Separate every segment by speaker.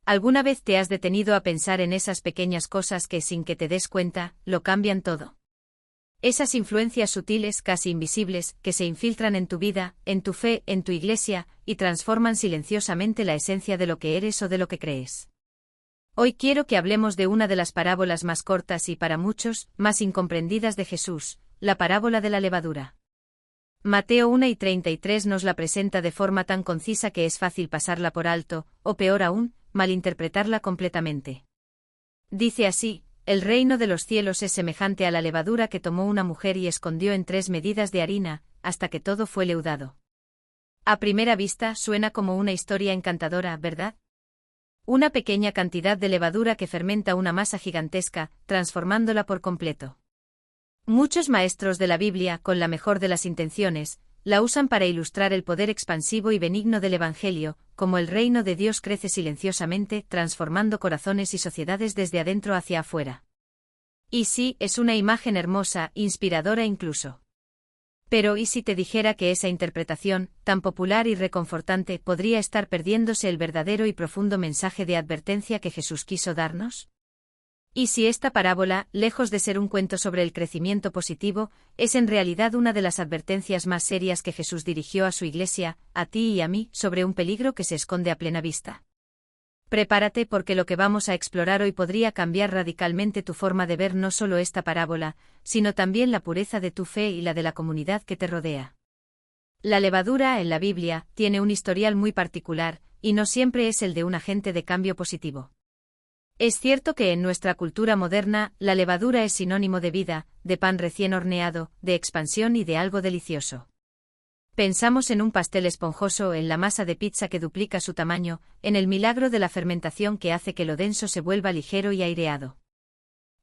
Speaker 1: ¿Alguna vez te has detenido a pensar en esas pequeñas cosas que, sin que te des cuenta, lo cambian todo? Esas influencias sutiles, casi invisibles, que se infiltran en tu vida, en tu fe, en tu iglesia, y transforman silenciosamente la esencia de lo que eres o de lo que crees. Hoy quiero que hablemos de una de las parábolas más cortas y, para muchos, más incomprendidas de Jesús, la parábola de la levadura. Mateo 1:33 nos la presenta de forma tan concisa que es fácil pasarla por alto, o peor aún, malinterpretarla completamente. Dice así: el reino de los cielos es semejante a la levadura que tomó una mujer y escondió en 3 medidas de harina, hasta que todo fue leudado. A primera vista suena como una historia encantadora, ¿verdad? Una pequeña cantidad de levadura que fermenta una masa gigantesca, transformándola por completo. Muchos maestros de la Biblia, con la mejor de las intenciones, la usan para ilustrar el poder expansivo y benigno del Evangelio, como el reino de Dios crece silenciosamente, transformando corazones y sociedades desde adentro hacia afuera. Y sí, es una imagen hermosa, inspiradora incluso. Pero ¿y si te dijera que esa interpretación, tan popular y reconfortante, podría estar perdiéndose el verdadero y profundo mensaje de advertencia que Jesús quiso darnos? ¿Y si esta parábola, lejos de ser un cuento sobre el crecimiento positivo, es en realidad una de las advertencias más serias que Jesús dirigió a su iglesia, a ti y a mí, sobre un peligro que se esconde a plena vista? Prepárate, porque lo que vamos a explorar hoy podría cambiar radicalmente tu forma de ver no solo esta parábola, sino también la pureza de tu fe y la de la comunidad que te rodea. La levadura, en la Biblia, tiene un historial muy particular, y no siempre es el de un agente de cambio positivo. Es cierto que en nuestra cultura moderna, la levadura es sinónimo de vida, de pan recién horneado, de expansión y de algo delicioso. Pensamos en un pastel esponjoso, en la masa de pizza que duplica su tamaño, en el milagro de la fermentación que hace que lo denso se vuelva ligero y aireado.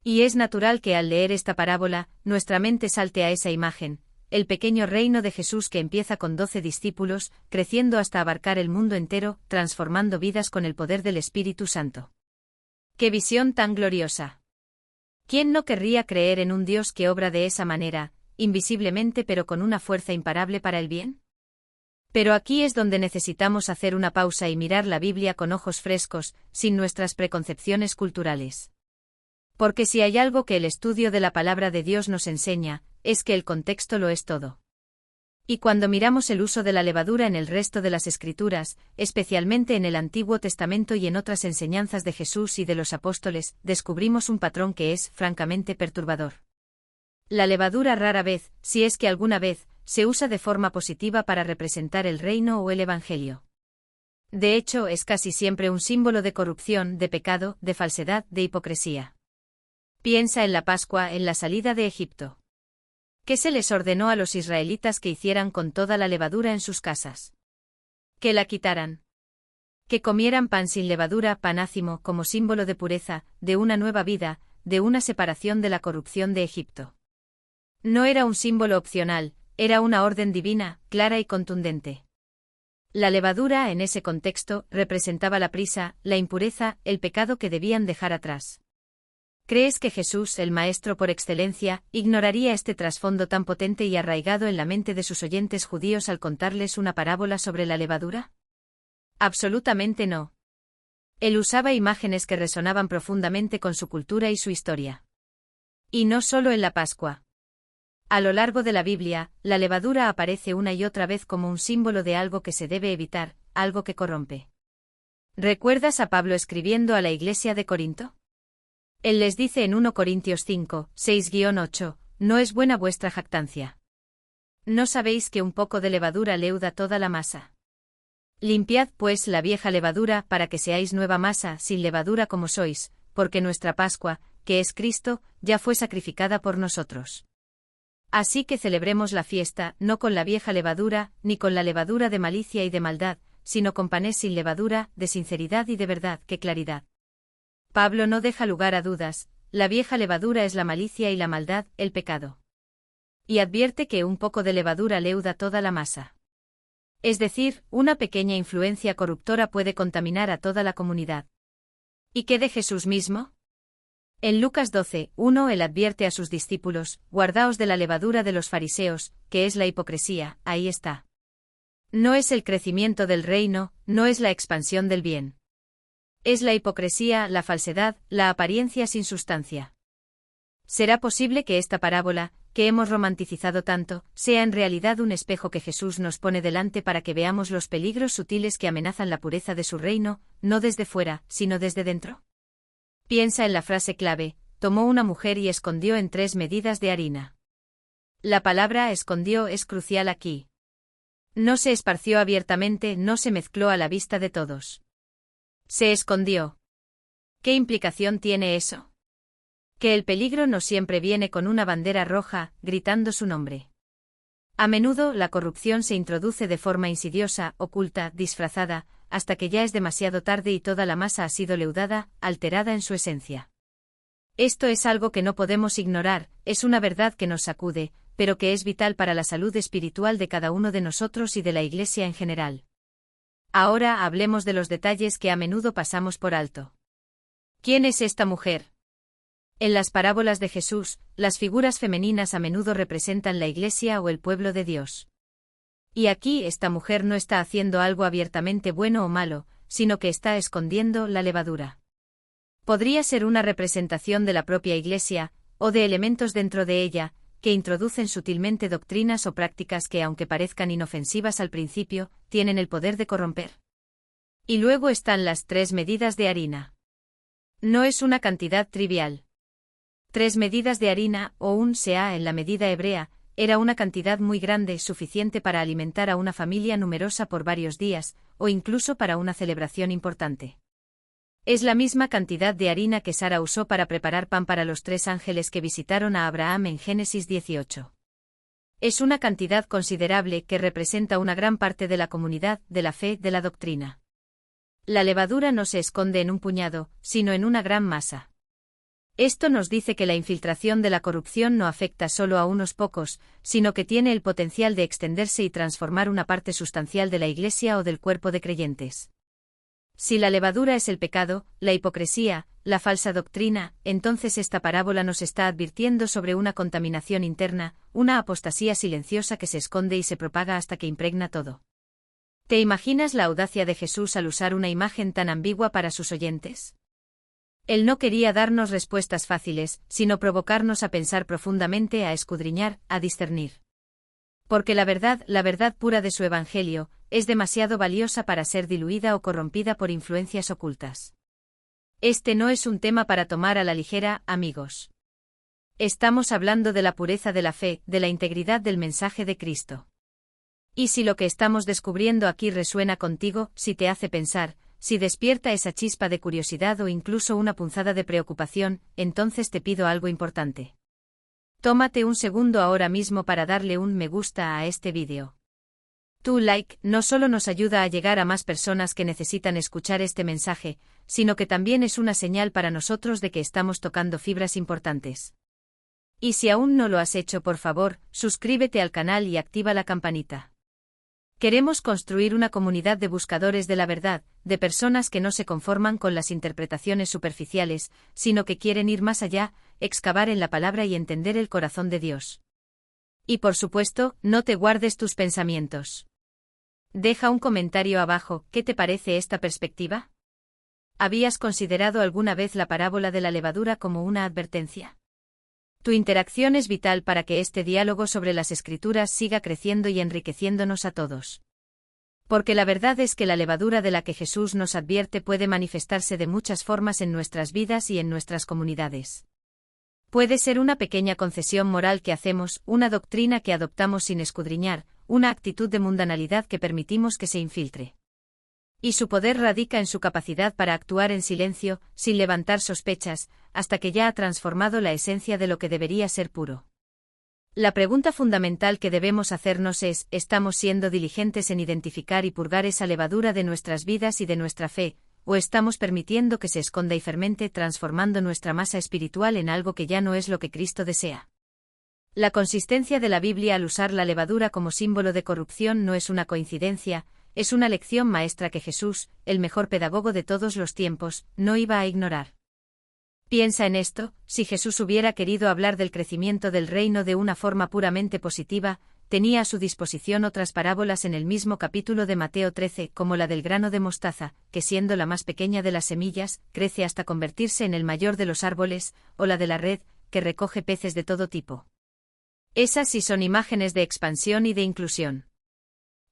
Speaker 1: Y es natural que al leer esta parábola, nuestra mente salte a esa imagen, el pequeño reino de Jesús que empieza con 12 discípulos, creciendo hasta abarcar el mundo entero, transformando vidas con el poder del Espíritu Santo. ¡Qué visión tan gloriosa! ¿Quién no querría creer en un Dios que obra de esa manera, invisiblemente pero con una fuerza imparable para el bien? Pero aquí es donde necesitamos hacer una pausa y mirar la Biblia con ojos frescos, sin nuestras preconcepciones culturales. Porque si hay algo que el estudio de la palabra de Dios nos enseña, es que el contexto lo es todo. Y cuando miramos el uso de la levadura en el resto de las Escrituras, especialmente en el Antiguo Testamento y en otras enseñanzas de Jesús y de los apóstoles, descubrimos un patrón que es, francamente, perturbador. La levadura rara vez, si es que alguna vez, se usa de forma positiva para representar el reino o el Evangelio. De hecho, es casi siempre un símbolo de corrupción, de pecado, de falsedad, de hipocresía. Piensa en la Pascua, en la salida de Egipto. ¿Qué se les ordenó a los israelitas que hicieran con toda la levadura en sus casas? Que la quitaran. Que comieran pan sin levadura, pan ácimo, como símbolo de pureza, de una nueva vida, de una separación de la corrupción de Egipto. No era un símbolo opcional, era una orden divina, clara y contundente. La levadura, en ese contexto, representaba la prisa, la impureza, el pecado que debían dejar atrás. ¿Crees que Jesús, el Maestro por excelencia, ignoraría este trasfondo tan potente y arraigado en la mente de sus oyentes judíos al contarles una parábola sobre la levadura? Absolutamente no. Él usaba imágenes que resonaban profundamente con su cultura y su historia. Y no solo en la Pascua. A lo largo de la Biblia, la levadura aparece una y otra vez como un símbolo de algo que se debe evitar, algo que corrompe. ¿Recuerdas a Pablo escribiendo a la iglesia de Corinto? Él les dice en 1 Corintios 5, 6-8, no es buena vuestra jactancia. ¿No sabéis que un poco de levadura leuda toda la masa? Limpiad pues la vieja levadura para que seáis nueva masa, sin levadura como sois, porque nuestra Pascua, que es Cristo, ya fue sacrificada por nosotros. Así que celebremos la fiesta, no con la vieja levadura, ni con la levadura de malicia y de maldad, sino con panes sin levadura, de sinceridad y de verdad, ¡qué claridad! Pablo no deja lugar a dudas, la vieja levadura es la malicia y la maldad, el pecado. Y advierte que un poco de levadura leuda toda la masa. Es decir, una pequeña influencia corruptora puede contaminar a toda la comunidad. ¿Y qué de Jesús mismo? En Lucas 12:1 él advierte a sus discípulos, guardaos de la levadura de los fariseos, que es la hipocresía, ahí está. No es el crecimiento del reino, no es la expansión del bien. Es la hipocresía, la falsedad, la apariencia sin sustancia. ¿Será posible que esta parábola, que hemos romanticizado tanto, sea en realidad un espejo que Jesús nos pone delante para que veamos los peligros sutiles que amenazan la pureza de su reino, no desde fuera, sino desde dentro? Piensa en la frase clave: tomó una mujer y escondió en 3 medidas de harina. La palabra escondió es crucial aquí. No se esparció abiertamente, no se mezcló a la vista de todos. Se escondió. ¿Qué implicación tiene eso? Que el peligro no siempre viene con una bandera roja, gritando su nombre. A menudo la corrupción se introduce de forma insidiosa, oculta, disfrazada, hasta que ya es demasiado tarde y toda la masa ha sido leudada, alterada en su esencia. Esto es algo que no podemos ignorar, es una verdad que nos sacude, pero que es vital para la salud espiritual de cada uno de nosotros y de la Iglesia en general. Ahora hablemos de los detalles que a menudo pasamos por alto. ¿Quién es esta mujer? En las parábolas de Jesús, las figuras femeninas a menudo representan la Iglesia o el pueblo de Dios. Y aquí esta mujer no está haciendo algo abiertamente bueno o malo, sino que está escondiendo la levadura. Podría ser una representación de la propia Iglesia, o de elementos dentro de ella, que introducen sutilmente doctrinas o prácticas que, aunque parezcan inofensivas al principio, tienen el poder de corromper. Y luego están las 3 medidas de harina. No es una cantidad trivial. 3 medidas de harina, o un seah en la medida hebrea, era una cantidad muy grande, suficiente para alimentar a una familia numerosa por varios días, o incluso para una celebración importante. Es la misma cantidad de harina que Sara usó para preparar pan para los 3 ángeles que visitaron a Abraham en Génesis 18. Es una cantidad considerable que representa una gran parte de la comunidad, de la fe, de la doctrina. La levadura no se esconde en un puñado, sino en una gran masa. Esto nos dice que la infiltración de la corrupción no afecta solo a unos pocos, sino que tiene el potencial de extenderse y transformar una parte sustancial de la Iglesia o del cuerpo de creyentes. Si la levadura es el pecado, la hipocresía, la falsa doctrina, entonces esta parábola nos está advirtiendo sobre una contaminación interna, una apostasía silenciosa que se esconde y se propaga hasta que impregna todo. ¿Te imaginas la audacia de Jesús al usar una imagen tan ambigua para sus oyentes? Él no quería darnos respuestas fáciles, sino provocarnos a pensar profundamente, a escudriñar, a discernir. Porque la verdad pura de su evangelio, es demasiado valiosa para ser diluida o corrompida por influencias ocultas. Este no es un tema para tomar a la ligera, amigos. Estamos hablando de la pureza de la fe, de la integridad del mensaje de Cristo. Y si lo que estamos descubriendo aquí resuena contigo, si te hace pensar, si despierta esa chispa de curiosidad o incluso una punzada de preocupación, entonces te pido algo importante. Tómate un segundo ahora mismo para darle un me gusta a este vídeo. Tu like no solo nos ayuda a llegar a más personas que necesitan escuchar este mensaje, sino que también es una señal para nosotros de que estamos tocando fibras importantes. Y si aún no lo has hecho, por favor, suscríbete al canal y activa la campanita. Queremos construir una comunidad de buscadores de la verdad, de personas que no se conforman con las interpretaciones superficiales, sino que quieren ir más allá, excavar en la palabra y entender el corazón de Dios. Y por supuesto, no te guardes tus pensamientos. Deja un comentario abajo, ¿qué te parece esta perspectiva? ¿Habías considerado alguna vez la parábola de la levadura como una advertencia? Tu interacción es vital para que este diálogo sobre las Escrituras siga creciendo y enriqueciéndonos a todos. Porque la verdad es que la levadura de la que Jesús nos advierte puede manifestarse de muchas formas en nuestras vidas y en nuestras comunidades. Puede ser una pequeña concesión moral que hacemos, una doctrina que adoptamos sin escudriñar, una actitud de mundanalidad que permitimos que se infiltre. Y su poder radica en su capacidad para actuar en silencio, sin levantar sospechas, hasta que ya ha transformado la esencia de lo que debería ser puro. La pregunta fundamental que debemos hacernos es, ¿estamos siendo diligentes en identificar y purgar esa levadura de nuestras vidas y de nuestra fe, o estamos permitiendo que se esconda y fermente, transformando nuestra masa espiritual en algo que ya no es lo que Cristo desea? La consistencia de la Biblia al usar la levadura como símbolo de corrupción no es una coincidencia, es una lección maestra que Jesús, el mejor pedagogo de todos los tiempos, no iba a ignorar. Piensa en esto, si Jesús hubiera querido hablar del crecimiento del reino de una forma puramente positiva, tenía a su disposición otras parábolas en el mismo capítulo de Mateo 13, como la del grano de mostaza, que siendo la más pequeña de las semillas, crece hasta convertirse en el mayor de los árboles, o la de la red, que recoge peces de todo tipo. Esas sí son imágenes de expansión y de inclusión.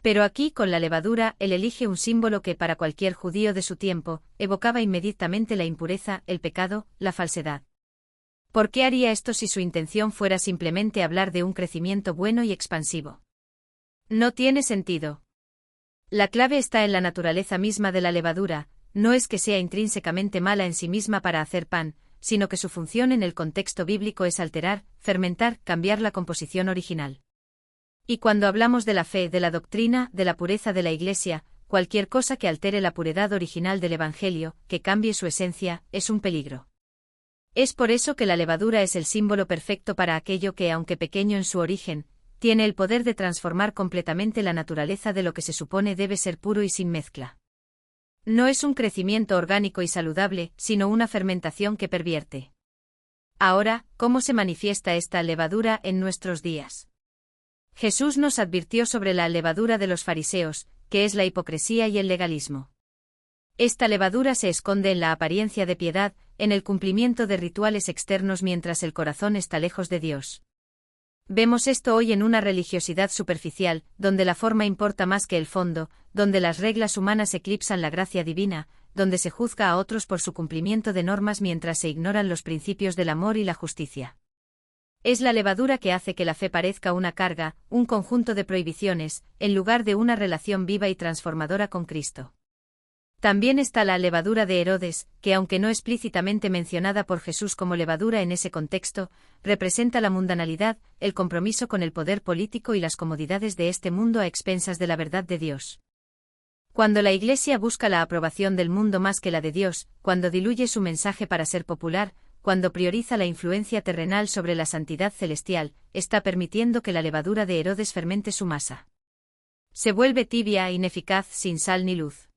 Speaker 1: Pero aquí, con la levadura, él elige un símbolo que para cualquier judío de su tiempo, evocaba inmediatamente la impureza, el pecado, la falsedad. ¿Por qué haría esto si su intención fuera simplemente hablar de un crecimiento bueno y expansivo? No tiene sentido. La clave está en la naturaleza misma de la levadura, no es que sea intrínsecamente mala en sí misma para hacer pan, sino que su función en el contexto bíblico es alterar, fermentar, cambiar la composición original. Y cuando hablamos de la fe, de la doctrina, de la pureza de la Iglesia, cualquier cosa que altere la puridad original del Evangelio, que cambie su esencia, es un peligro. Es por eso que la levadura es el símbolo perfecto para aquello que, aunque pequeño en su origen, tiene el poder de transformar completamente la naturaleza de lo que se supone debe ser puro y sin mezcla. No es un crecimiento orgánico y saludable, sino una fermentación que pervierte. Ahora, ¿cómo se manifiesta esta levadura en nuestros días? Jesús nos advirtió sobre la levadura de los fariseos, que es la hipocresía y el legalismo. Esta levadura se esconde en la apariencia de piedad, en el cumplimiento de rituales externos mientras el corazón está lejos de Dios. Vemos esto hoy en una religiosidad superficial, donde la forma importa más que el fondo, donde las reglas humanas eclipsan la gracia divina, donde se juzga a otros por su cumplimiento de normas mientras se ignoran los principios del amor y la justicia. Es la levadura que hace que la fe parezca una carga, un conjunto de prohibiciones, en lugar de una relación viva y transformadora con Cristo. También está la levadura de Herodes, que aunque no explícitamente mencionada por Jesús como levadura en ese contexto, representa la mundanalidad, el compromiso con el poder político y las comodidades de este mundo a expensas de la verdad de Dios. Cuando la Iglesia busca la aprobación del mundo más que la de Dios, cuando diluye su mensaje para ser popular, cuando prioriza la influencia terrenal sobre la santidad celestial, está permitiendo que la levadura de Herodes fermente su masa. Se vuelve tibia, ineficaz, sin sal ni luz.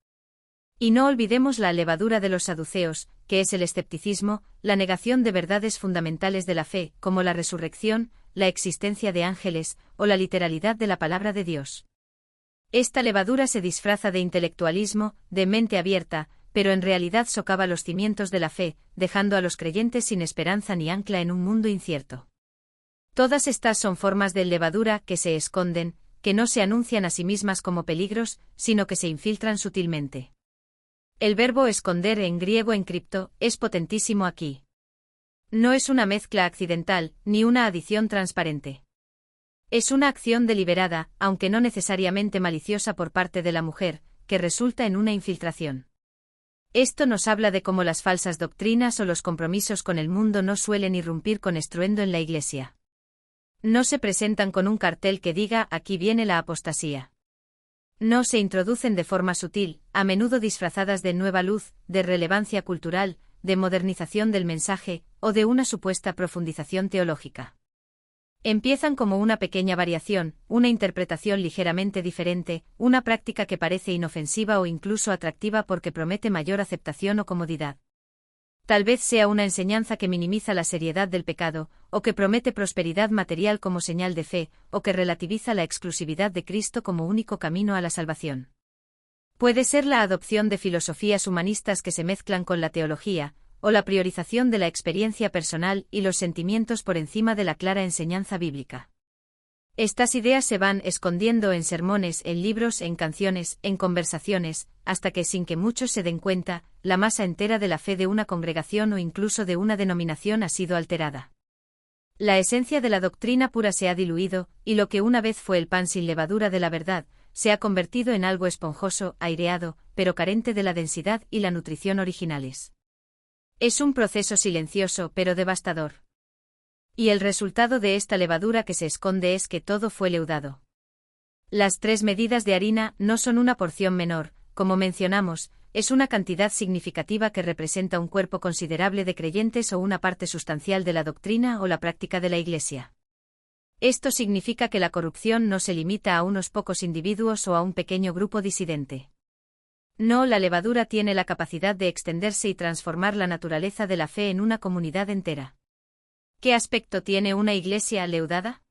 Speaker 1: Y no olvidemos la levadura de los saduceos, que es el escepticismo, la negación de verdades fundamentales de la fe, como la resurrección, la existencia de ángeles, o la literalidad de la palabra de Dios. Esta levadura se disfraza de intelectualismo, de mente abierta, pero en realidad socava los cimientos de la fe, dejando a los creyentes sin esperanza ni ancla en un mundo incierto. Todas estas son formas de levadura que se esconden, que no se anuncian a sí mismas como peligros, sino que se infiltran sutilmente. El verbo esconder en griego encripto es potentísimo aquí. No es una mezcla accidental, ni una adición transparente. Es una acción deliberada, aunque no necesariamente maliciosa por parte de la mujer, que resulta en una infiltración. Esto nos habla de cómo las falsas doctrinas o los compromisos con el mundo no suelen irrumpir con estruendo en la Iglesia. No se presentan con un cartel que diga «aquí viene la apostasía». No se introducen de forma sutil, a menudo disfrazadas de nueva luz, de relevancia cultural, de modernización del mensaje, o de una supuesta profundización teológica. Empiezan como una pequeña variación, una interpretación ligeramente diferente, una práctica que parece inofensiva o incluso atractiva porque promete mayor aceptación o comodidad. Tal vez sea una enseñanza que minimiza la seriedad del pecado, o que promete prosperidad material como señal de fe, o que relativiza la exclusividad de Cristo como único camino a la salvación. Puede ser la adopción de filosofías humanistas que se mezclan con la teología, o la priorización de la experiencia personal y los sentimientos por encima de la clara enseñanza bíblica. Estas ideas se van escondiendo en sermones, en libros, en canciones, en conversaciones, hasta que sin que muchos se den cuenta, la masa entera de la fe de una congregación o incluso de una denominación ha sido alterada. La esencia de la doctrina pura se ha diluido, y lo que una vez fue el pan sin levadura de la verdad, se ha convertido en algo esponjoso, aireado, pero carente de la densidad y la nutrición originales. Es un proceso silencioso pero devastador. Y el resultado de esta levadura que se esconde es que todo fue leudado. Las 3 medidas de harina no son una porción menor, como mencionamos, es una cantidad significativa que representa un cuerpo considerable de creyentes o una parte sustancial de la doctrina o la práctica de la Iglesia. Esto significa que la corrupción no se limita a unos pocos individuos o a un pequeño grupo disidente. No, la levadura tiene la capacidad de extenderse y transformar la naturaleza de la fe en una comunidad entera. ¿Qué aspecto tiene una iglesia leudada?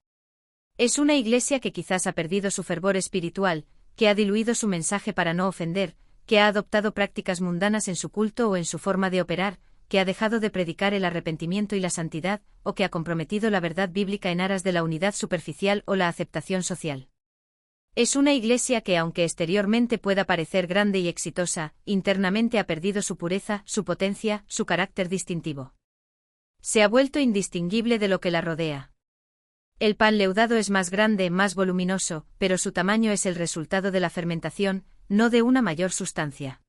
Speaker 1: Es una iglesia que quizás ha perdido su fervor espiritual, que ha diluido su mensaje para no ofender, que ha adoptado prácticas mundanas en su culto o en su forma de operar, que ha dejado de predicar el arrepentimiento y la santidad, o que ha comprometido la verdad bíblica en aras de la unidad superficial o la aceptación social. Es una iglesia que, aunque exteriormente pueda parecer grande y exitosa, internamente ha perdido su pureza, su potencia, su carácter distintivo. Se ha vuelto indistinguible de lo que la rodea. El pan leudado es más grande, más voluminoso, pero su tamaño es el resultado de la fermentación, no de una mayor sustancia.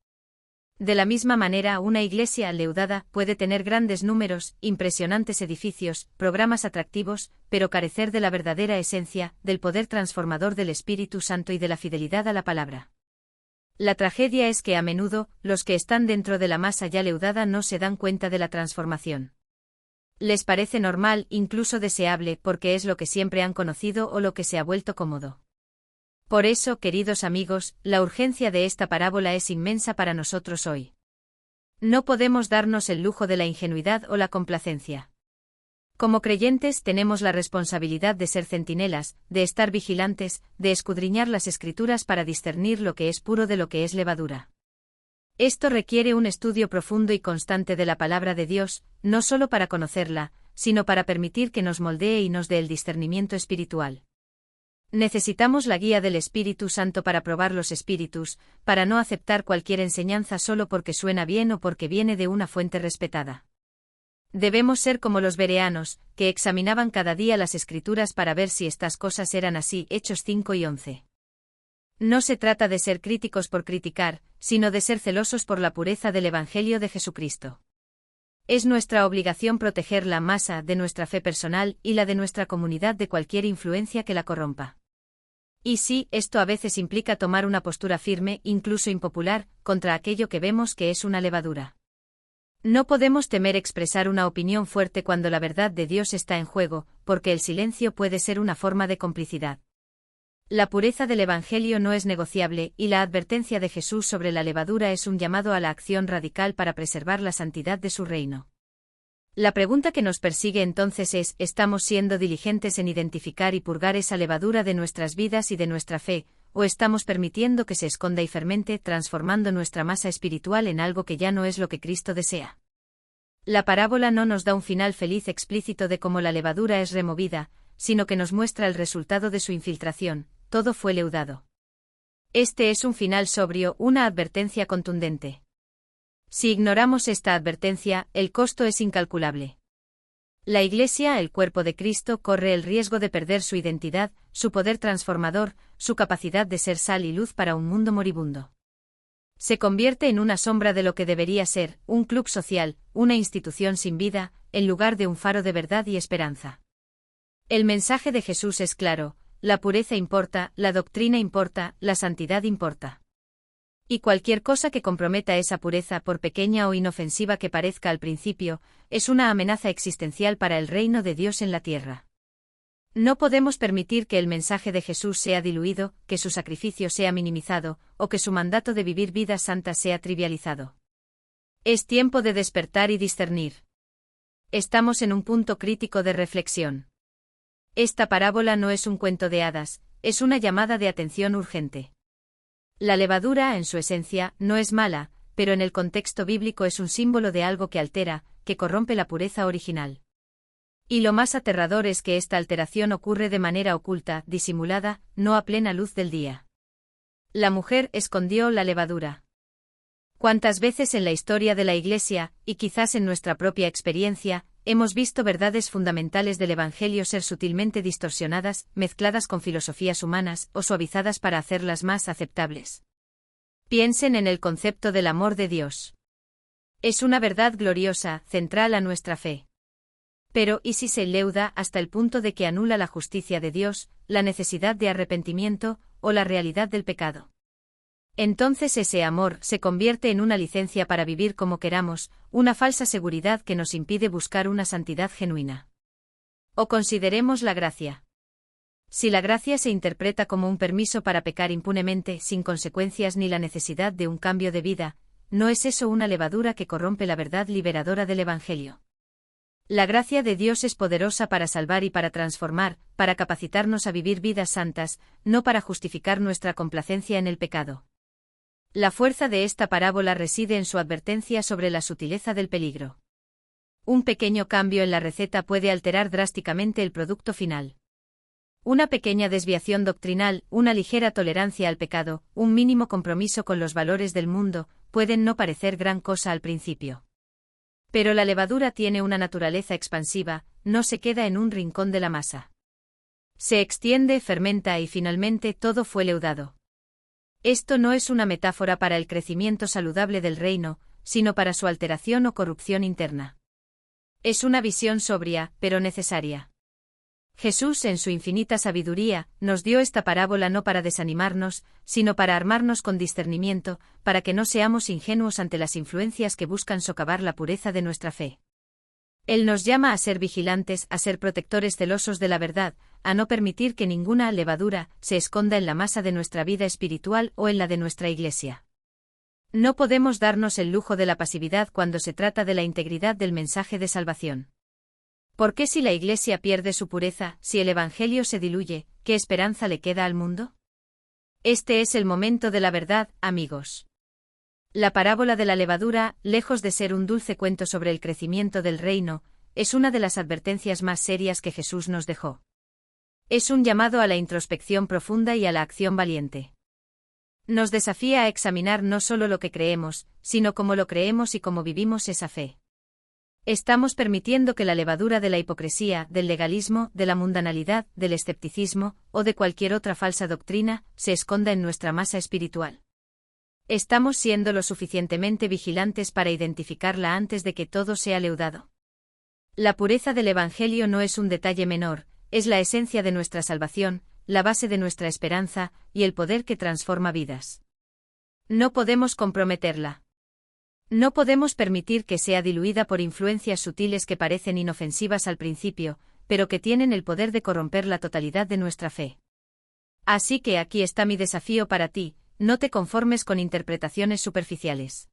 Speaker 1: De la misma manera, una iglesia leudada puede tener grandes números, impresionantes edificios, programas atractivos, pero carecer de la verdadera esencia, del poder transformador del Espíritu Santo y de la fidelidad a la palabra. La tragedia es que a menudo, los que están dentro de la masa ya leudada no se dan cuenta de la transformación. Les parece normal, incluso deseable, porque es lo que siempre han conocido o lo que se ha vuelto cómodo. Por eso, queridos amigos, la urgencia de esta parábola es inmensa para nosotros hoy. No podemos darnos el lujo de la ingenuidad o la complacencia. Como creyentes tenemos la responsabilidad de ser centinelas, de estar vigilantes, de escudriñar las Escrituras para discernir lo que es puro de lo que es levadura. Esto requiere un estudio profundo y constante de la palabra de Dios, no solo para conocerla, sino para permitir que nos moldee y nos dé el discernimiento espiritual. Necesitamos la guía del Espíritu Santo para probar los espíritus, para no aceptar cualquier enseñanza solo porque suena bien o porque viene de una fuente respetada. Debemos ser como los bereanos, que examinaban cada día las Escrituras para ver si estas cosas eran así. Hechos 5 y 11. No se trata de ser críticos por criticar, sino de ser celosos por la pureza del Evangelio de Jesucristo. Es nuestra obligación proteger la masa de nuestra fe personal y la de nuestra comunidad de cualquier influencia que la corrompa. Y sí, esto a veces implica tomar una postura firme, incluso impopular, contra aquello que vemos que es una levadura. No podemos temer expresar una opinión fuerte cuando la verdad de Dios está en juego, porque el silencio puede ser una forma de complicidad. La pureza del Evangelio no es negociable, y la advertencia de Jesús sobre la levadura es un llamado a la acción radical para preservar la santidad de su reino. La pregunta que nos persigue entonces es, ¿estamos siendo diligentes en identificar y purgar esa levadura de nuestras vidas y de nuestra fe, o estamos permitiendo que se esconda y fermente, transformando nuestra masa espiritual en algo que ya no es lo que Cristo desea? La parábola no nos da un final feliz explícito de cómo la levadura es removida, sino que nos muestra el resultado de su infiltración: todo fue leudado. Este es un final sobrio, una advertencia contundente. Si ignoramos esta advertencia, el costo es incalculable. La Iglesia, el cuerpo de Cristo, corre el riesgo de perder su identidad, su poder transformador, su capacidad de ser sal y luz para un mundo moribundo. Se convierte en una sombra de lo que debería ser, un club social, una institución sin vida, en lugar de un faro de verdad y esperanza. El mensaje de Jesús es claro: la pureza importa, la doctrina importa, la santidad importa. Y cualquier cosa que comprometa esa pureza, por pequeña o inofensiva que parezca al principio, es una amenaza existencial para el reino de Dios en la tierra. No podemos permitir que el mensaje de Jesús sea diluido, que su sacrificio sea minimizado, o que su mandato de vivir vidas santas sea trivializado. Es tiempo de despertar y discernir. Estamos en un punto crítico de reflexión. Esta parábola no es un cuento de hadas, es una llamada de atención urgente. La levadura, en su esencia, no es mala, pero en el contexto bíblico es un símbolo de algo que altera, que corrompe la pureza original. Y lo más aterrador es que esta alteración ocurre de manera oculta, disimulada, no a plena luz del día. La mujer escondió la levadura. ¿Cuántas veces en la historia de la Iglesia, y quizás en nuestra propia experiencia, hemos visto verdades fundamentales del Evangelio ser sutilmente distorsionadas, mezcladas con filosofías humanas, o suavizadas para hacerlas más aceptables? Piensen en el concepto del amor de Dios. Es una verdad gloriosa, central a nuestra fe. Pero, ¿y si se leuda hasta el punto de que anula la justicia de Dios, la necesidad de arrepentimiento, o la realidad del pecado? Entonces ese amor se convierte en una licencia para vivir como queramos, una falsa seguridad que nos impide buscar una santidad genuina. O consideremos la gracia. Si la gracia se interpreta como un permiso para pecar impunemente, sin consecuencias ni la necesidad de un cambio de vida, ¿no es eso una levadura que corrompe la verdad liberadora del Evangelio? La gracia de Dios es poderosa para salvar y para transformar, para capacitarnos a vivir vidas santas, no para justificar nuestra complacencia en el pecado. La fuerza de esta parábola reside en su advertencia sobre la sutileza del peligro. Un pequeño cambio en la receta puede alterar drásticamente el producto final. Una pequeña desviación doctrinal, una ligera tolerancia al pecado, un mínimo compromiso con los valores del mundo, pueden no parecer gran cosa al principio. Pero la levadura tiene una naturaleza expansiva, no se queda en un rincón de la masa. Se extiende, fermenta y finalmente todo fue leudado. Esto no es una metáfora para el crecimiento saludable del reino, sino para su alteración o corrupción interna. Es una visión sobria, pero necesaria. Jesús, en su infinita sabiduría, nos dio esta parábola no para desanimarnos, sino para armarnos con discernimiento, para que no seamos ingenuos ante las influencias que buscan socavar la pureza de nuestra fe. Él nos llama a ser vigilantes, a ser protectores celosos de la verdad, a no permitir que ninguna levadura se esconda en la masa de nuestra vida espiritual o en la de nuestra Iglesia. No podemos darnos el lujo de la pasividad cuando se trata de la integridad del mensaje de salvación. ¿Por qué si la Iglesia pierde su pureza, si el Evangelio se diluye, qué esperanza le queda al mundo? Este es el momento de la verdad, amigos. La parábola de la levadura, lejos de ser un dulce cuento sobre el crecimiento del reino, es una de las advertencias más serias que Jesús nos dejó. Es un llamado a la introspección profunda y a la acción valiente. Nos desafía a examinar no solo lo que creemos, sino cómo lo creemos y cómo vivimos esa fe. Estamos permitiendo que la levadura de la hipocresía, del legalismo, de la mundanalidad, del escepticismo, o de cualquier otra falsa doctrina, se esconda en nuestra masa espiritual. ¿Estamos siendo lo suficientemente vigilantes para identificarla antes de que todo sea leudado? La pureza del Evangelio no es un detalle menor, es la esencia de nuestra salvación, la base de nuestra esperanza, y el poder que transforma vidas. No podemos comprometerla. No podemos permitir que sea diluida por influencias sutiles que parecen inofensivas al principio, pero que tienen el poder de corromper la totalidad de nuestra fe. Así que aquí está mi desafío para ti, no te conformes con interpretaciones superficiales.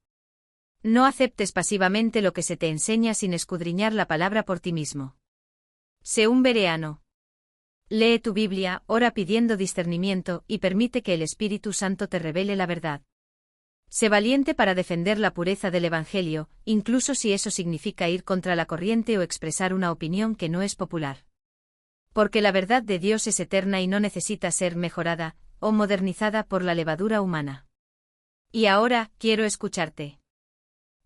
Speaker 1: No aceptes pasivamente lo que se te enseña sin escudriñar la palabra por ti mismo. Sé un bereano. Lee tu Biblia, ora pidiendo discernimiento y permite que el Espíritu Santo te revele la verdad. Sé valiente para defender la pureza del Evangelio, incluso si eso significa ir contra la corriente o expresar una opinión que no es popular. Porque la verdad de Dios es eterna y no necesita ser mejorada o modernizada por la levadura humana. Y ahora, quiero escucharte.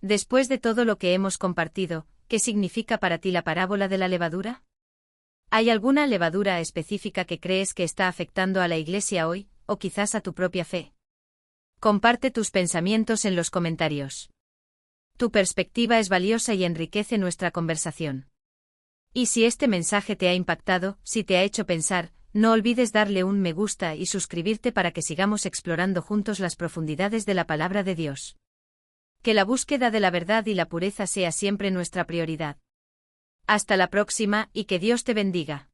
Speaker 1: Después de todo lo que hemos compartido, ¿qué significa para ti la parábola de la levadura? ¿Hay alguna levadura específica que crees que está afectando a la Iglesia hoy, o quizás a tu propia fe? Comparte tus pensamientos en los comentarios. Tu perspectiva es valiosa y enriquece nuestra conversación. Y si este mensaje te ha impactado, si te ha hecho pensar, no olvides darle un me gusta y suscribirte para que sigamos explorando juntos las profundidades de la palabra de Dios. Que la búsqueda de la verdad y la pureza sea siempre nuestra prioridad. Hasta la próxima y que Dios te bendiga.